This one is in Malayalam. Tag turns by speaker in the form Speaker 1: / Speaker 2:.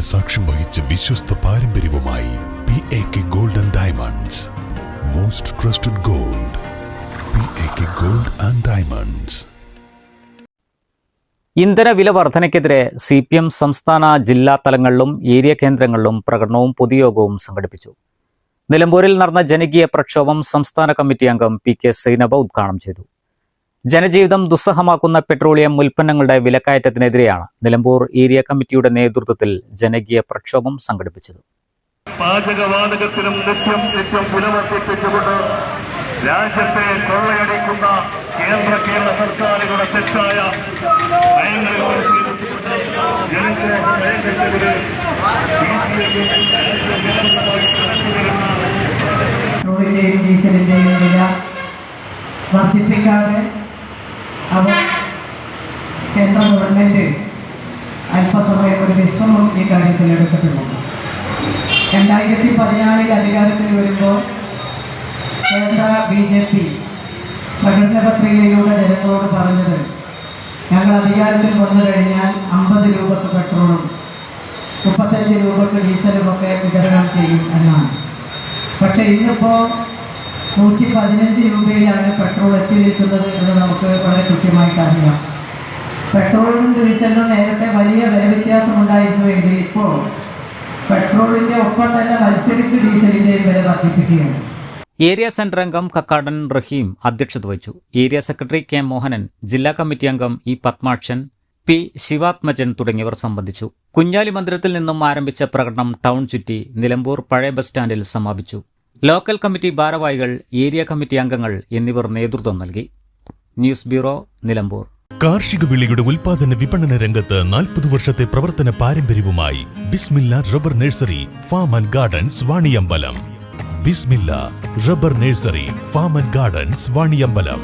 Speaker 1: ചരിത്രത്തിന് സാക്ഷ്യം വഹിച്ച വിശ്വസ്ത പാരമ്പര്യവുമായി PAK Gold and Diamonds. Most trusted gold. PAK Gold and Diamonds.
Speaker 2: ഇന്ധന വില വർധനയ്ക്കെതിരെ CPM സംസ്ഥാന ജില്ലാ തലങ്ങളിലും ഏരിയ കേന്ദ്രങ്ങളിലും പ്രകടനവും പൊതുയോഗവും സംഘടിപ്പിച്ചു. നിലമ്പൂരിൽ നടന്ന ജനകീയ പ്രക്ഷോഭം സംസ്ഥാന കമ്മിറ്റി അംഗം PK സൈനബ ഉദ്ഘാടനം ചെയ്തു. ജനജീവിതം ദുസ്സഹമാക്കുന്ന പെട്രോളിയം ഉൽപ്പന്നങ്ങളുടെ വിലക്കയറ്റത്തിനെതിരെയാണ് നിലമ്പൂർ ഏരിയ കമ്മിറ്റിയുടെ നേതൃത്വത്തിൽ ജനകീയ പ്രക്ഷോഭം സംഘടിപ്പിച്ചത്.
Speaker 3: പാചകവാതകത്തിനും നിത്യം വില വർദ്ധിപ്പിച്ചുകൊണ്ട് രാജ്യത്തെ കൊള്ളയടിക്കുന്ന കേന്ദ്ര സർക്കാരുകളുടെ തെറ്റായ നയങ്ങളിൽ പ്രതിഷേധിച്ചുകൊണ്ട് ജനങ്ങളെ
Speaker 4: ഡീസലിന്റെയും വില വർദ്ധിപ്പിക്കാതെ അവർ കേന്ദ്ര ഗവൺമെന്റ് അല്പസമയം ഒരു വിശ്രമം ഈ കാര്യത്തിൽ എടുത്തിട്ടുണ്ട്. 2014 അധികാരത്തിൽ വരുമ്പോൾ കേന്ദ്ര BJP പ്രകടന പത്രികയിലൂടെ ജനങ്ങളോട് പറഞ്ഞത് ഞങ്ങൾ അധികാരത്തിൽ വന്നു കഴിഞ്ഞാൽ 50 രൂപക്ക് പെട്രോളും 35 രൂപക്ക് ഡീസലും ഒക്കെ വിതരണം ചെയ്യും എന്നാണ്. പക്ഷേ ഇന്നിപ്പോൾ 115 രൂപയിലാണ് പെട്രോൾ എത്തി നിൽക്കുന്നത് എന്ന് നമുക്ക് വളരെ കൃത്യമായിട്ട് അറിയാം. പെട്രോളിനും ഡീസലിനും നേരത്തെ വലിയ വില വ്യത്യാസമുണ്ടായിരുന്നുവെങ്കിൽ ഇപ്പോൾ പെട്രോളിന്റെ ഒപ്പം തന്നെ മത്സരിച്ച് ഡീസലിന്റെയും വില വർദ്ധിപ്പിക്കുകയാണ്.
Speaker 2: ഏരിയ സെന്റർ അംഗം കക്കാടൻ റഹീം അധ്യക്ഷത വഹിച്ചു. ഏരിയ സെക്രട്ടറി K മോഹനൻ, ജില്ലാ കമ്മിറ്റി അംഗം E പത്മാക്ഷൻ, P ശിവാത്മജൻ തുടങ്ങിയവർ സംബന്ധിച്ചു. കുഞ്ഞാലി മന്ദിരത്തിൽ നിന്നും ആരംഭിച്ച പ്രകടനം ടൗൺ ചുറ്റി നിലമ്പൂർ പഴയ ബസ് സ്റ്റാൻഡിൽ സമാപിച്ചു. ലോക്കൽ കമ്മിറ്റി ഭാരവാഹികൾ, ഏരിയ കമ്മിറ്റി അംഗങ്ങൾ എന്നിവർ നേതൃത്വം നൽകി. News bureau, Nilambur.
Speaker 1: കാർഷിക വിളയുടെ ഉൽപാദന വിപണന രംഗത്ത് 40 വർഷത്തെ പ്രവർത്തന പാരമ്പര്യവുമായി Bismilla rubber nursery farm and gardens Vaniyambalam. Bismilla rubber nursery farm and gardens Vaniyambalam.